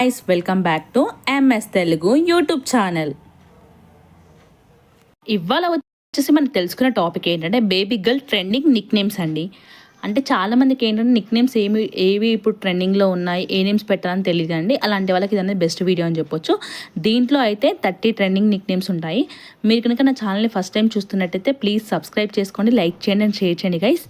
Guys welcome back to MS Telugu YouTube channel. ఇవాళ వచ్చేసి మనం తెలుసుకున్న టాపిక్ ఏంటంటే baby girl trending Nick names అండి. అంటే చాలామందికి ఏంటంటే నిక్ నేమ్స్ ఏవి ఇప్పుడు ట్రెండింగ్లో ఉన్నాయి, ఏ నేమ్స్ పెట్టాలని తెలియదు అండి. అలాంటి వాళ్ళకి ఇదనేది బెస్ట్ వీడియో అని చెప్పొచ్చు. దీంట్లో అయితే 30 ట్రెండింగ్ నిక్ నేమ్స్ ఉంటాయి. మీరు కనుక నా ఛానల్ని ఫస్ట్ టైం చూస్తున్నట్టయితే ప్లీజ్ సబ్స్క్రైబ్ చేసుకోండి, లైక్ చేయండి అండ్ షేర్ చేయండి గైస్.